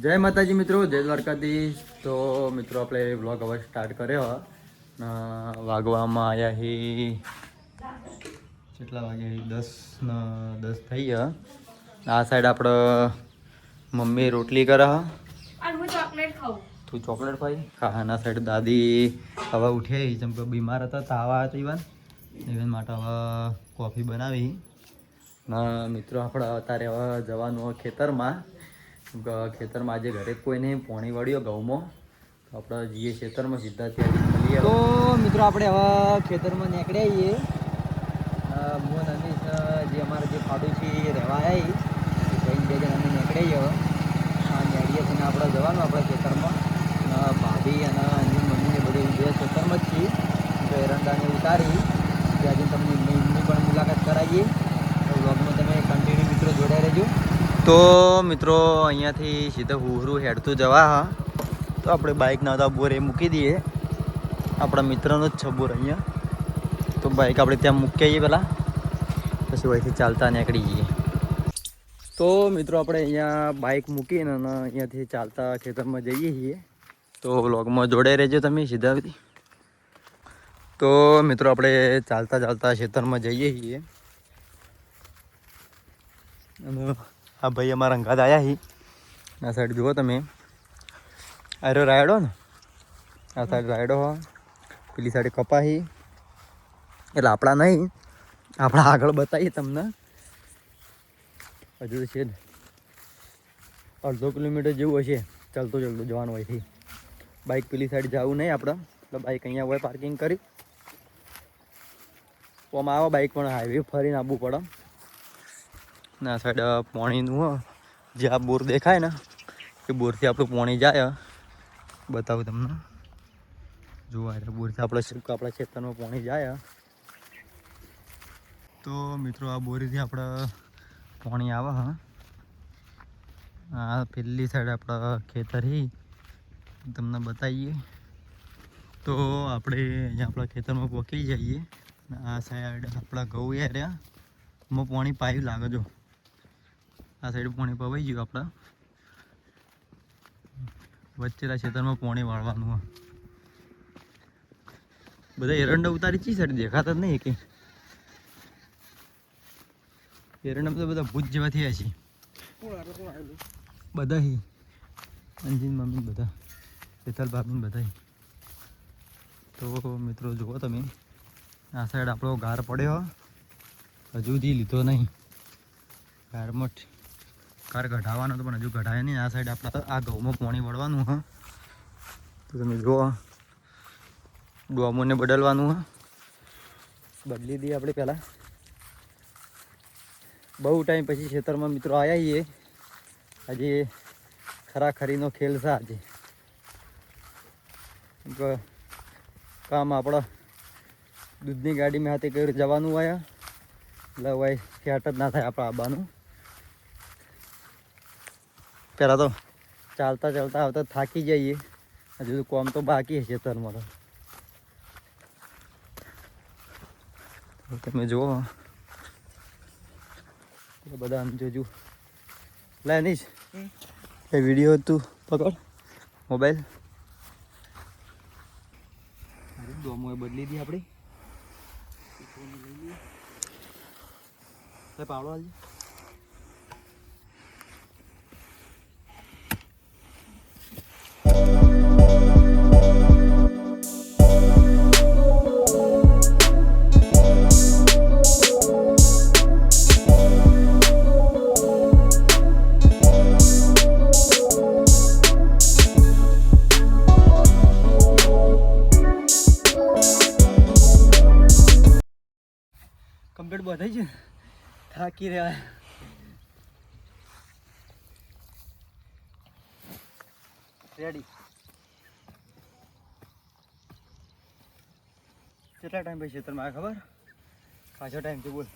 જય માતાજી મિત્રો, જય દ્વારકાધીશ. તો મિત્રો આપણે વ્લોગ હવે સ્ટાર્ટ કર્યો. વાગવામાં આવ્યા હી કેટલા વાગ્યા? 10 થઈ ગયા. આ સાઈડ આપણે મમ્મી રોટલી કરે. તું ચોકલેટ ખાઈ? ખાના સાઈડ દાદી હવે ઉઠે, જેમ કે બીમાર હતા, તાવ આવ્યો ઇવન માટે હવે કોફી બનાવી. મિત્રો આપણે અત્યારે હવે જવાનું ખેતરમાં. ખેતરમાં આજે ઘરે કોઈ નહીં, પોણી વળ્યો ઘઉંમાં, તો આપણે જઈએ ખેતરમાં સીધા ત્યાં મળીએ. તો મિત્રો આપણે હવે ખેતરમાં નીકળ્યા આવીએ. હું નંદીશ જે અમારા જે પાડોશી રહેવા આવ્યા બે જણ અમે નીકળીએ હવે. નીકળીએ છીએ આપણે જવાનું આપણે ખેતરમાં. ભાભી અને એમની મમ્મીને બધું બે ખેતરમાં જ છીએ. તો એરંડાને ઉતારી ત્યાંથી તમને એમની પણ મુલાકાત કરાવીએ. તો વ્લોગમાં તમે કન્ટિન્યુ મિત્રો જોડાઈ રહેજો. તો મિત્રો અહીંયાથી સીધા હુહરું હેડતું જવા. હા, તો આપણે બાઇક ના તો બોર એ મૂકી દઈએ. આપણા મિત્રનો જ છે બોર અહીંયા. તો બાઇક આપણે ત્યાં મૂકી આવીએ પહેલાં, પછી વહીથી ચાલતા નીકળી જઈએ. તો મિત્રો આપણે અહીંયા બાઇક મૂકીને અને અહીંયાથી ચાલતા ખેતરમાં જઈએ છીએ. તો વ્લોગમાં જોડાઈ રહેજો તમે સીધા. તો મિત્રો આપણે ચાલતા ચાલતા ખેતરમાં જઈએ છીએ. અને આ ભાઈ અમારા અંગાત આવ્યા હી. આ સાઈડ જુઓ તમે, આરો રાયડો ને, આ સાઈડ રાયડો હોય, પેલી સાઈડ કપાહી. એટલે આપણા નહીં, આપણા આગળ બતાવીએ તમને. હજુ છે ને 1.5 કિલોમીટર જેવું હશે ચાલતો ચાલતો જવાનું હોયથી. બાઇક પેલી સાઈડ જવું નહીં આપણે, એટલે બાઇક અહીંયા હોય પાર્કિંગ કરી. તો આમાં આવો બાઇક પણ હાઈવે ફરીને આવવું પડે. ના સાઈડ પાણીનું જે આ બોર દેખાય ને, એ બોરથી આપણું પાણી જાય. બતાવું તમને, જોવા બોરથી આપણા ખેતરમાં પાણી જાય. તો મિત્રો આ બોરીથી આપણે પાણી આવે. હા, આ પેલી સાઈડ આપણા ખેતર હી, તમને બતાવીએ. તો આપણે અહીંયા આપણા ખેતરમાં પહોંચી જઈએ. આ સાઈડ આપણા ઘઉં રહ્યા, એમાં પાણી પાયું લાગે. જો આ સાઈડ પાણી પવાઈ ગયું. આપણા વચ્ચેલા ખેતરમાં પાણી વાળવાનું. બધા એરંડા ઉતારી ચી સાઈડ દેખાતા જ નહીં કે એરંડા તો બધા ભૂત જેવા થયા છે બધા. અંજીન મમ્મી બધા, હેતલ ભાભી બધા. તો મિત્રો જુઓ તમે, આ સાઈડ આપણો ગાર પડ્યો, હજુ સુધી લીધો નહીં. ગારમાં કાર કઢાવવાનો તો પણ હજુ કઢાય નહીં. આ સાઈડ આપણે આ ઘઉંમાં પાણી વળવાનું. હા, તો તમે જુઓ, ડોમોને બદલવાનું. હા, બદલી દઈએ આપણે પહેલાં. બહુ ટાઈમ પછી ખેતરમાં મિત્રો આવ્યા છીએ. આજે ખરાખરીનો ખેલ છે. આજે કામ આપણા દૂધની ગાડીમાં હાથે કરી જવાનું આવ્યા, એટલે ભાઈ ફેટ જ ના થાય આપણા આબાનું. પહેલાં તો ચાલતા ચાલતા આવતા થાકી જઈએ. હજુ તો કામ તો બાકી છે ખેતરમાં. તો તમે જુઓ બધા આમ જોજો. લે નીશ એ વિડીયો તું પકડ મોબાઈલ. ડોમો બદલી દી આપણી. પાવડો હાલજે. કમ્પ્લીટ બધાઈ છે, થાકી રહ્યા. રેડી. કેટલા ટાઈમ પછી ખેતરમાં આવે ખબર? પાછો ટાઈમથી બોલ.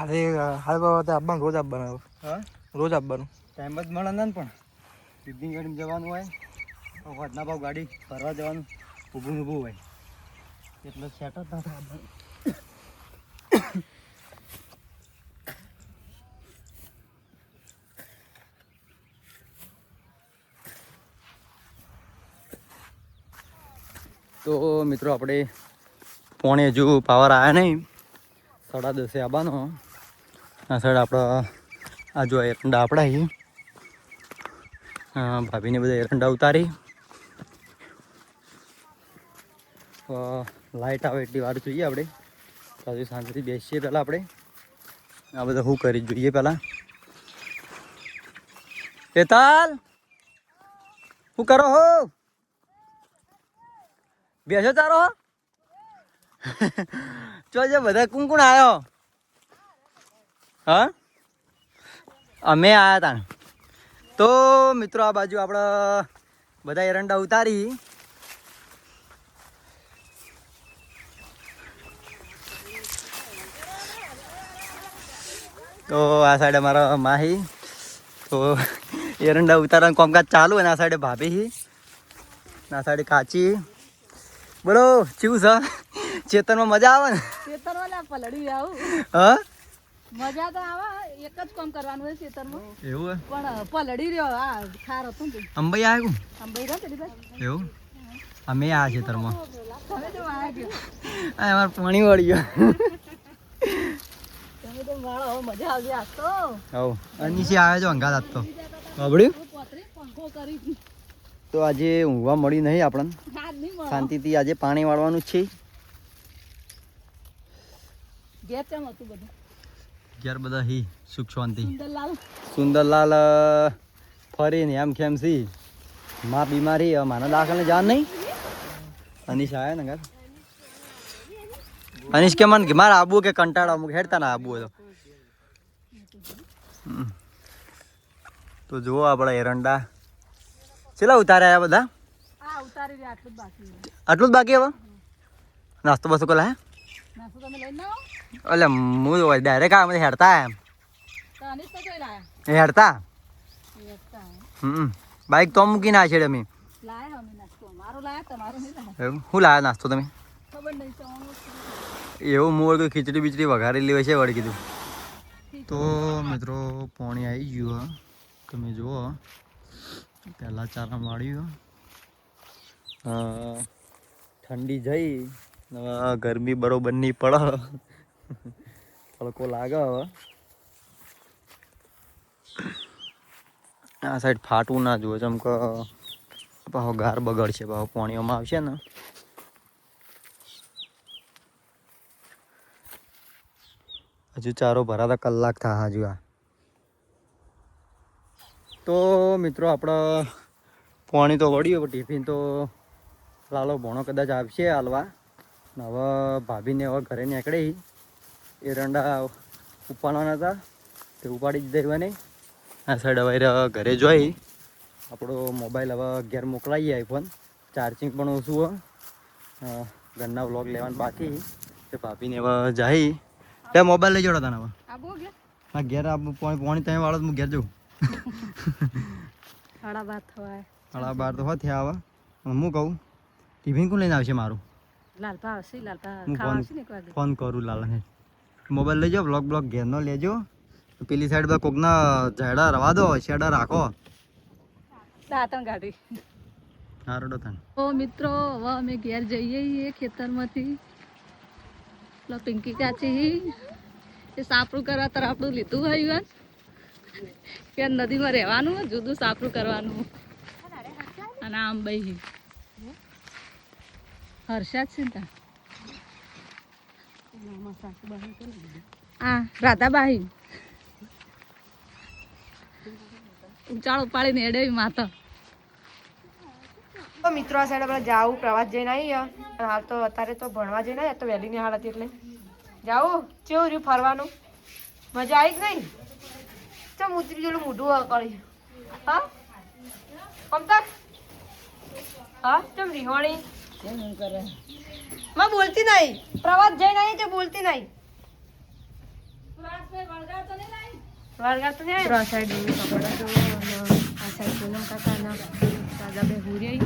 આજે હાલ આપવાનું, રોજ આપવાનું. હા, રોજ આપવાનું. ટાઈમ જ મળે ને. પણ સીધી ગાડીમાં જવાનું હોય, વધના ભાવ ગાડી ભરવા જવાનું, ઊભું હોય એટલે સેટ જ ના થાય. તો મિત્રો આપણે પોણે હજુ પાવર આવ્યા નહીં, 10:30 આવવાનો. આ સાઈડ આપણા આ જો એરંડા આપણા ભાભીને બધા એરંડા ઉતારી. લાઇટ આવે એટલી વાર જોઈએ આપણે, તો શાંતિથી બેસીએ. પહેલાં આપણે આ બધા શું કરી જોઈએ પહેલાં. કેતાલ શું કરો હો? બેસો તારો જો બધા કોણ કોણ આવ્યો? હા અમે આવ્યા તા. તો મિત્રો આ બાજુ આપણે બધા એરંડા ઉતારી. તો આ સાઈડ અમારા માહી તો એરંડા ઉતારવાનું કામકાજ ચાલુ, અને આ સાઈડે ભાભી, આ સાઈડે કાચી. બોલો કેવું છે? ચેતનમાં મજા આવે ને? ખેતરમાં પલડી આવું. હા મજા તો આવે, એક જ કામ કરવાનું હોય ખેતરમાં. એવું પણ પલડી રહ્યો આ ખાર હતું ને અંબાઈ આવ્યું અંબાઈ રહ્યો તેની પાસે. એવું અમે આ ખેતરમાં તમે તો વાળા ગયો, આ અમારે પાણી વળી ગયો. તમે તો વાળો મજા આવશે આજ તો. હવ નીચે આવે છે અંગાત આજ તો બાબડ્યું. પોતરી પંખો કરી તો આજે ઊંઘવા મળી નહીં આપણને, હાથ નહીં મળો. શાંતિથી આજે પાણી વાળવાનું જ છે. ઘેર કેમ હતું બધું? ઘેર બધા હી સુખ શાંતિ. સુંદરલાલ સુંદરલાલ ફરીને એમ કેમ સી માં બીમારી, માના દાખલ જાન નહીં. અનીશ આવે ને ઘર. અનીશ કે મન મારે આબુ કે કંટાળો અમુક હેડતા ના આબુ હતો. તો જુઓ આપણા એરંડા ચેલા ઉતાર્યા બધા? આ ઉતારી રહ્યા આટલું જ બાકી છે. આટલું જ બાકી હવે? નાસ્તો બસો કોલા હે? નાસ્તો તમે લઈને આવો. એટલે હું ડાયરેક્ટ આ મને હેડતા એમ તો અનિશ તો કઈ લાયા? હેડતા. એકતા બાઈક તો મૂકીને આ છે અમે. લાયા અમે નાસ્તો. મારું લાયા તમારું નહીં લાયા. એવું શું લાયા નાસ્તો તમે? ખબર નહીં ચવાણું. એવું મોર કોઈ ખીચડી બીચડી વઘારેલી હોય છે વળી કીધું. તો મિત્રો પાણી આવી ગયું. તમે જુઓ પહેલાં ચારા વાળ્યું, ઠંડી જઈ, ગરમી બરોબર નહીં પડે, તડકો લાગે. હવે આ સાઈડ ફાટવું ના જુએ, જેમ કે પાછો ગાર બગડશે, પાછો પાણીઓમાં આવશે ને. હજુ ચારો ભરાતા કલાક થાય હજુ. આ તો મિત્રો આપણે પાણી તો વળ્યું, ટિફિન તો લાલો ભણો કદાચ આવશે હાલવા. હવે ભાભીને હવે ઘરે નીકળી એરંડા ઉપાડવાના હતા, તે ઉપાડી જ દેવાની. આ સાઈડ હવે ઘરે જોઈ આપણો મોબાઈલ હવે ઘેર મોકલાવીએ. આઈફોન ચાર્જિંગ પણ ઓછું હોય, ઘરના વ્લોગ લેવાનું બાકી. તે ભાભીને હવે જાય તે મોબાઈલ લઈ જોડો તને હવે. આબુ કે હા ઘેર પાણી તમે વાળો હું ઘેર જઉં. 12:30 થવાય. 12:30 તો હોત થયા હવે. હું કહું ટિફિન કોણ લઈને આવશે મારું? લાલપા આવશે. લાલપા હું ખાવા આવશે ને 1 વાગે. ફોન કરું લાલાને. મોબાઈલ લઈ જાઓ, બ્લોગ ઘેરનો લેજો. પેલી સાઈડ પર કોકના ઝાડા રવા દો, શેડા રાખો. દાંતણ કાઢી. હા રોડો તને. તો મિત્રો હવે અમે ઘેર જઈએ છીએ ખેતરમાંથી. પેલા પિંકી કાચી એ સાપરું કરવા તરફ આપણું લીધું હોય કે નદીમાં રહેવાનું જુદું સાપરું કરવાનું. અને આમ ભાઈ હર્ષાદ છે ને આ રાધાબાઈ ઉચાળ ઉપાડીને એડે માતા. તો મિત્રો આ સાઈડ આપણે જાવું પ્રવાસ જઈને આવીએ. હાલ તો અત્યારે તો ભણવા જઈને આવ્યા, તો વહેલીની હાલ હતી એટલે જાવું. કેવું રહ્યું ફરવાનું? મજા આવી જ નહીં? ચમ ઉતરી જેલું મોઢું કરી. હા કમતા હા ચમ રીહોણી માં બોલતી નહીં. પ્રવાસ જઈને આવી તે બોલતી નહીં. વળગાર તો નહીં. આ સાઈડ કપડા જો, આ સાઈડ પૂનમ કાકાના દાદા બે હુરી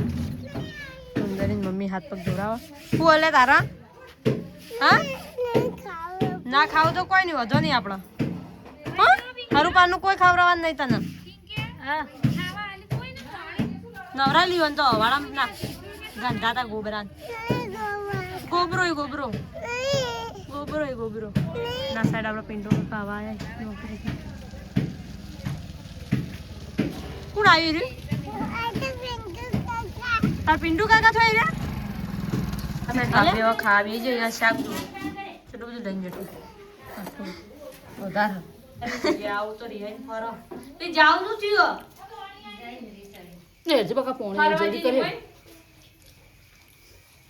સુંદરીની મમ્મી હાથ પગ ધોરાવા. શું હલે તારા? હા ના ખાવ તો કોઈ નહીં, વધો નહીં આપણો. હા હારું પાનું કોઈ ખાવડાવવાનું નહીં તને. હા નવરા લીવન તો હવાડા ના ગંધા તા ગોબરા. ગોબરો ગોબરો ગોબરો ગોબરો ના સાઈડ આપણે પિંડો ખાવા આવ્યા નોકરીથી. કોણ આવ્યું રે? તાર પિંડુ કાકા થઈ રહ્યા? અમે ખાવા ખાવી જોઈએ શાક કેટલું બધું લઈને જતું વધારે આવું તો રિહાઈ ફરો તે જાવનું થયું ને હજી બકા પોણી જલ્દી કરે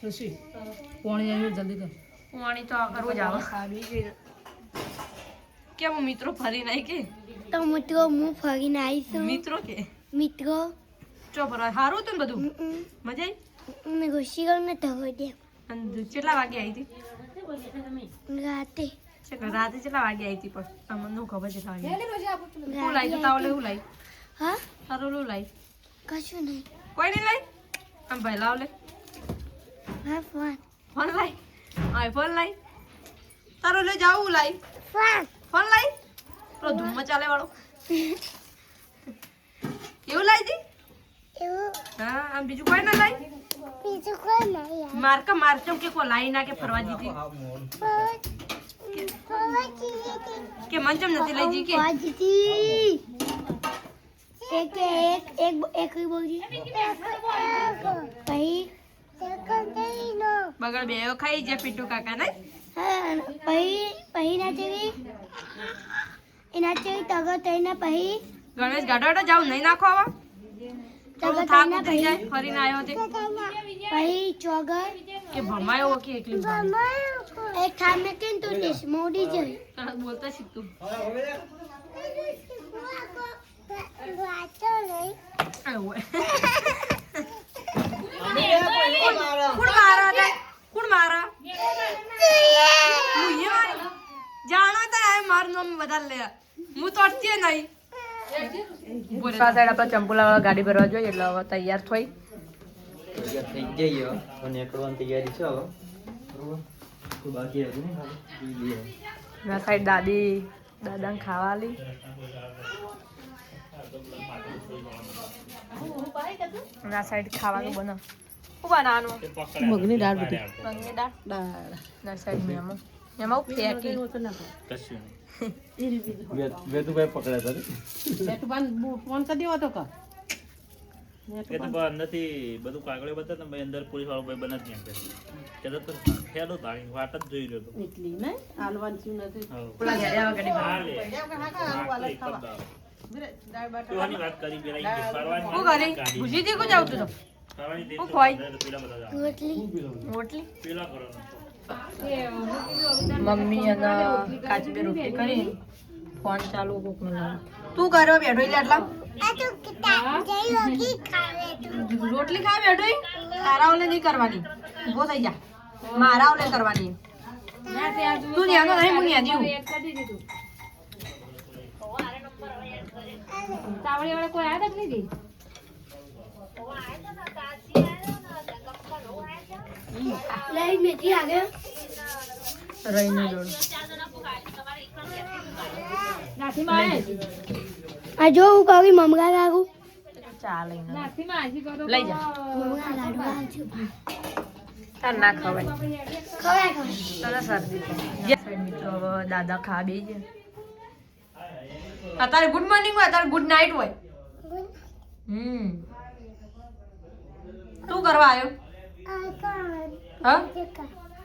ઋષિ પોણી આવી જલ્દી કર પાણી તો કરવું જાવ ખાવી જોઈએ કેમ મિત્રો ફરી નહીં કે તો મિત્રો હું ફરીને આવીશું મિત્રો કે મિત્રો ચો ફરવા સારું હતું ને બધું મજા આવી મેં ઘોષી ગયું ને ધવો દે અને કેટલા વાગે આવી હતી રાતે રાતે કેટલા વાગે આવી હતી પણ તમને ખબર છે હું લાવી તો તાવલે હું લાવી હા તારું હું લાવી કશું નહીં કોઈ નહીં લાવી આમ ભાઈ લાવ લે હા ફોન ફોન લાવી આઈફોન લાવી તારું લે જાવ હું લાવી ફોન ફોન લાવી પેલો ધૂમમાં ચાલે વાળો એવું લાવી દી એવું હા આમ બીજું કોઈ ના લાવી બીજું કોઈ નહીં મારકા મારચમ કે કોઈ લાવી ના કે ફરવા દીધી કે મંચમ નથી લઈ જી કે એક એક એક એક બોલી પછી બગડ બે ખાઈ જે પીટુ કાકા ને હા પછી ના જેવી એના જેવી તગર થઈને પછી ગણેશ ગાડો જાવ નહીં નાખો આવા તગર થાક થઈને ઉતરી જાય ફરીને આવ્યો તે પછી ચોગર કે ભમાયો કે એકલી એક થામે કેમ તો દેશ મોડી જાય તને બોલતા શીખતું આવું કોણ મારા હતા કોણ મારા હું એ જાણો તો આ મારું નામ વધારે લે હું તો અટકે નહીં આપણે ચંપુલા વાળા ગાડી ભરવા જોઈએ એટલે હવે તૈયાર થઈ તૈયાર થઈ જઈએ હવે નીકળવાની તૈયારી છે હવે બરોબર તો બાકી હતું ને ખાલી ના સાઈડ દાદાને ખાવા લી ના સાઈડ ખાવાનું બનાવ શું બનાવવાનું મગની દાળ બધી મગની દાળ ના સાઈડ મેમો એમાં ફેંકી વેતુભાઈ પકડ્યા હતા ફોન કરી દેવો તો કા એ તો અંદરથી બધું કાગળે બતાવતા ભાઈ અંદર પોલીસ વાળો ભાઈ બને જ નહીં કે તો ખેલો તાણી વાટ જ જોઈ રહ્યો હતો એટલી ને હાલવાનું શું નથી પેલા ઘરે આવા ગાડી હા લે તુવાની વાત કરી પેલા ઈ ફરવાની શું કરી ભૂસી થી કોણ આવતું તો ફરવાની દે હું ખોઈ પેલા બધા રોટલી રોટલી પેલા કરો મમ્મી અને કાચી બે રોટલી કરી ફોન ચાલુ કોક તું કરવા બેઠો એટલે આટલા રોટલી ખાવા બેઠો તારા ઓલે નહીં કરવાની ઉભો થઈ જા મારા ઓલે કરવાની તું ન્યાનો નહીં હું ન્યા દીધું તાવડી વાળા કોઈ આવ્યા જ નહીં લઈ મેથી આગળ રહીને જોડ નાથી માં આ જો હું કહું મમરા લાગુ ચાલે નાથી માં આજી કરો લઈ જા મમરા લાડવા આવજો તાર ના ખવાય ખવાય ખવાય તને શરદી થાય મિત્રો હવે દાદા ખા બે છે અત્યારે ગુડ મોર્નિંગ હોય અત્યારે ગુડ નાઇટ હોય તું કરવા આવ્યો હા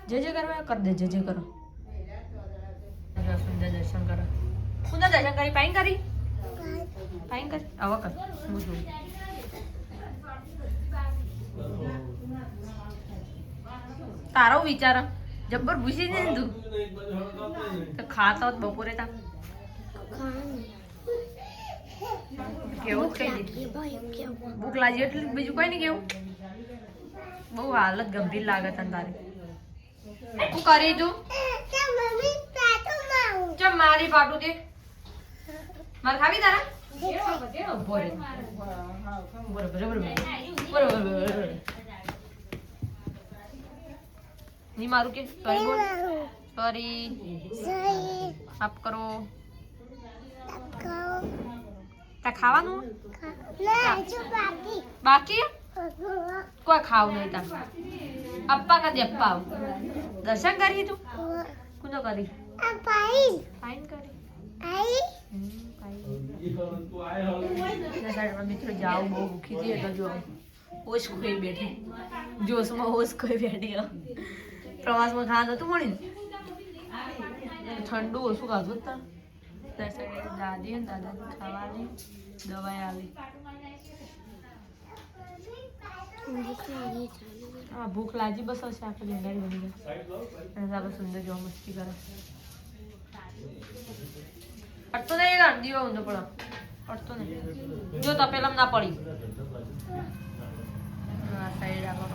જે કરવા કર દે જે કરો સુંદર દર્શન કરો સુંદર દર્શન કરી પાઈન કરી હવે કર હું જોઉં તારો વિચાર જબ્બર ભૂસી ને તું તો ખાતા હોત બપોરે તા કેવું જ કહી દે ભૂખ લાગી એટલે બીજું કઈ નહીં કેવું બહુ હાલત ગંભીર લાગે તને તારી શું કરી તું ચમ મારી પાટું તે મારે ખાવી તારા ઉભો રે બરોબર ની મારું કે સોરી બોલ સોરી આપ કરો તા ખાવાનું બાકી કોઈ ખાવ નહીં તા અપ્પા કદી અપ્પા દર્શન કરી તું કુનો કરી આ પાઈ ફાઇન કરી આઈ મિત્રો જાઓ બહુ ભૂખી હતી એટલે જો હોશ ખોઈ બેઠી જોશમાં હોશ ખોઈ બેઠી પ્રવાસમાં ખાવાનું હતું મળી ઠંડુ ઓછું ખાધું હતા દાદી ને દાદાને ખાવાની દવાઈ આવી હા ભૂખ લાગી બસ હશે આપણે લેંગાડી બની ગયા આપણે સુંદર જોવા મસ્તી કરે અટતો નહીં ગાણ દીવા ઊંધો પડો અટતો નહીં જો તપેલમ ના પડી આ સાઈડ આવા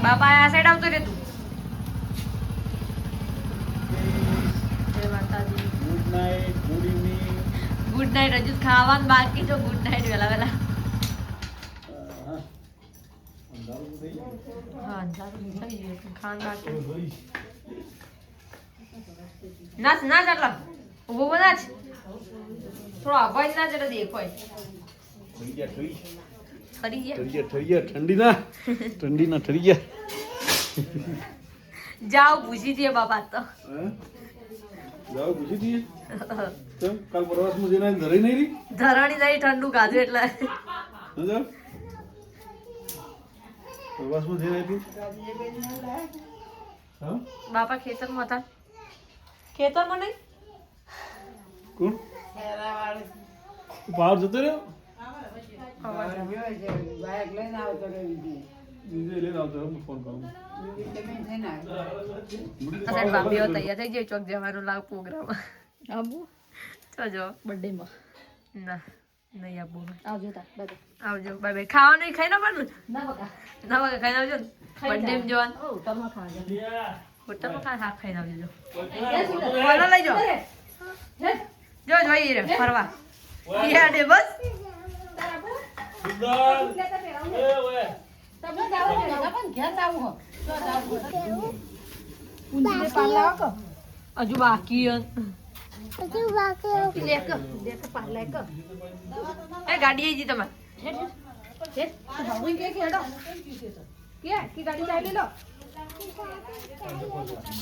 બાપા આ સાઈડ આવતો રે તું જય માતાજી good night good evening good night હજુ ખાવાનું બાકી જો ગુડ નાઇટ વેલા વેલા હા અંધારું થઈ ગયું ખાવાનું બાકી નાચ નાચ આટલા ઉભો ઉભો નાચ થોડો અવાજ નાચ એટલે દેખાય ખરી ગયા ઠંડી ના ઠરી ગયા જાઓ પૂછી દે બાપા તો જાઓ પૂછી દઈએ કાલ પ્રવાસમાં જઈને ધરાઈ નહીં રહી ધરાણી જઈ ઠંડુ ખાધું એટલે સમજા પ્રવાસમાં જઈને આવી હા બાપા ખેતરમાં હતા ખેતરમાં નહીં કોણ બહાર જતો રહ્યો બીજે લઈને આવતો હું ફોન કરું અસલ ભાભીઓ તૈયાર થઈ જાય ચોક જવાનો લાગ પ્રોગ્રામ આબુ તો જો બર્થડે માં ના નહીં આપવું આવજો તા બધા આવજો બાય બાય ખાવાનું ખાઈ ના પણ ના બકા ના વગર ખાઈને આવજો બર્થડે માં જવાનું ઓ તમે ખાજો હોટલમાં ખા શાક ખાઈને આવજો બોલો લઈ જાઓ જો જોઈ રે ફરવા યાડે બસ તમે જાવ ને પણ ઘેર આવું હો ઊંધીને પાલ લાવો કો હજુ બાકી હજુ બાકી લેક લેક પાલ લેક એ ગાડી આવી જી તમારે હે ભાઈ કે હેડો કે કી ગાડી ચાલી લો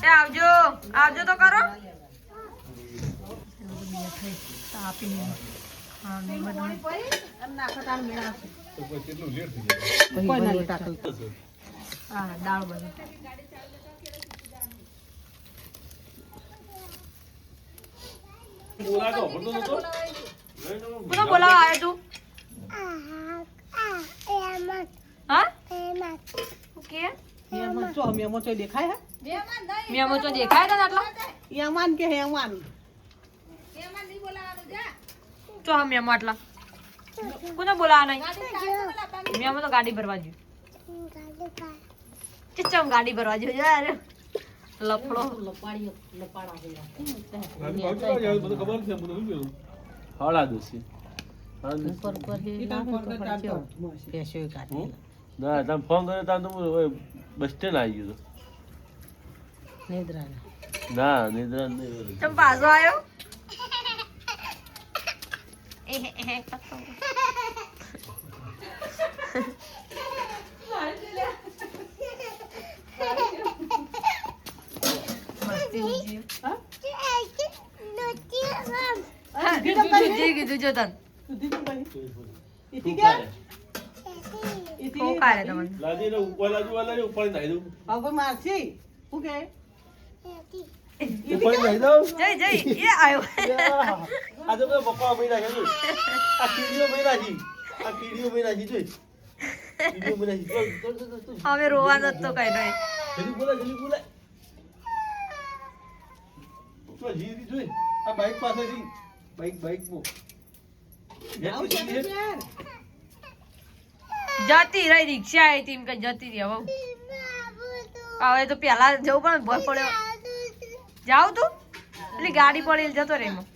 એ આવજો આવજો તો કરો આપીને હા નહીં બનાવી હા દાળ બને કોનો બોલાવા આવ્યો તું હા કે મેમો ચો દેખાય તને આટલા ચો હા મેમો આટલા કોને બોલાવા નહીં મેમો તો ગાડી ભરવા જોઈએ ચમ ગાડી ભરવા જોઈએ યાર લફડો હાડા દોશી ના તમે ફોન કર્યો ત્યાં તો હું બસ સ્ટેન્ડ આવી ગયો ના નિદ્રા નહીં ચમ પાછો આવ્યો કીધું જો તન ખોખાય તમને લાજી ને ઉપર લાજુ વાલા ઉપર નાઈ દઉં ઉપર નાઈ દઉં જય જય એ આવ્યો આ તો પપ્પા મહિના છે આ કીડીઓ મહિના છે આ કીડીઓ મહિના છે જોઈ કીડીઓ મહિના છે હવે રોવાનો જ તો કઈ નહીં જલ્દી બોલા તો જીરી જોઈ આ બાઈક પાસેથી બાઈક મો જતી રહી રિક્ષા આવી હતી એમ કઈ જતી રહી હવે તો પેલા જવું પણ ભય પડ્યો જાવ તું એટલે ગાડી પડી જતો રે એમાં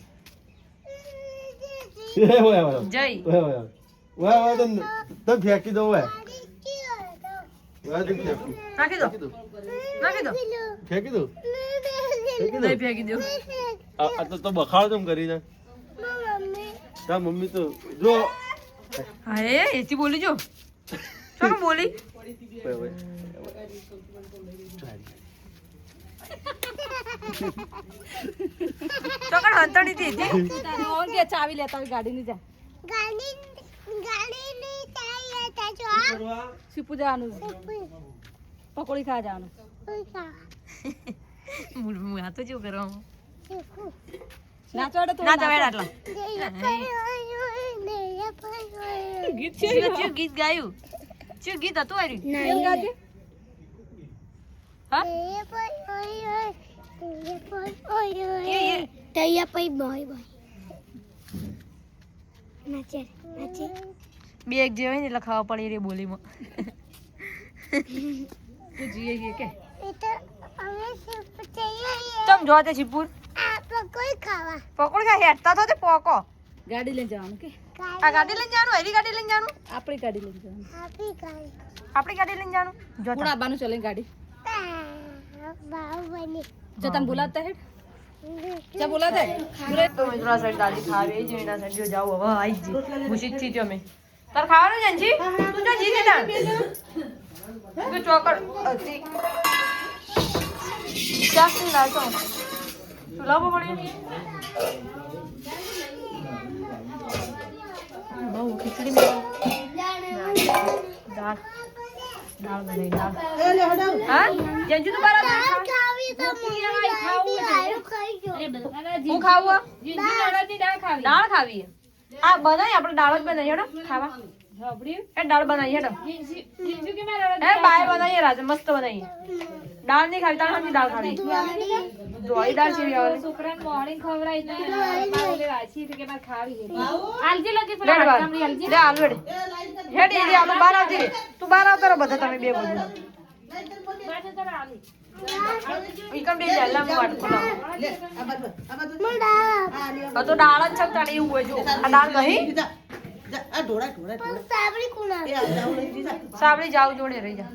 જય વાહ તો ફેંકી દો વાહ નાખી દો નાખી દો ફેંકી દો નહીં ફેંકી દો આ તો બખાડો તમ કરીને તા મમ્મી તો જો અરે એથી બોલી જો શું બોલી ચોકડ હંતણી થી હતી. તારે ઓર કે ચાવી લેતા હોય ગાડીની જા ગાડીની ચાવી લેતા છો આ સીપુ જવાનું પકોડી ખાવા જવાનું હું આ તો જેવું કરવાનું નાચવાડે તો ના જવાય આટલા ગીત ચિયું ગીત ગાયું ચિયું ગીત હતું આર્યું કેમ ગાજે હા તૈયા પઈ બોય બોય નાચે નાચે બે એક જે હોય ને એટલે ખાવા પડે રે બોલીમાં તું જીએ કે એ તો અમે સિર્ફ चाहिए તમ જો તે શિવપુર आप कोई खावा પકોડ ખા હેડતા તો તે પોકો ગાડી લઈને જવાનું કે આ ગાડી લઈને જવાનું હેરી ગાડી લઈને જવાનું આપણી ગાડી લઈને જવાનું हैप्पी गाड़ी આપણી ગાડી લઈને જવાનું જો પૂરા આવવાનું ચલે ગાડી बाहुबली જો તને બોલાતા હેડ ચા બોલાતા તો મિત્રો આ સાઈડ દાદી ખાવે છે એના સાઈડ જો જાવ હવે આઈ જી મુશિત થી જો અમે તાર ખાવાનું જાનજી તું જો જી દેતા તું ચોકડ હતી ચાસ ની લાજો તું લાવો પડી બહુ ખીચડી મે દાળ દાળ બનાવી દાળ હા જાનજી તું બારા खावी तो मुझे खाई जो હું ખાવું દાળ ખાવી આ બનાવી આપણે દાળ જ બનાવી હેડો ખાવા એ દાળ બનાવી હેડો એ બાય બનાવીએ રાજા મસ્ત બનાવીએ દાળ નહીં ખાવી તાર હાથી દાળ ખાવી ધોળી દાળ છે આવે છોકરાને મોર્નિંગ ખવરાઈ લે આલુ હેડ હેડ આ બહાર આવજે તું બહાર આવતો રહો બધા તમે બે બધું ઈકમ બે જલ્લા મુ વાટ ખોલા તો દાળ જ છે તારે એવું હોય જો આ દાળ ગઈ साबरी कुना સાબરી જાવ જોડે રહી જા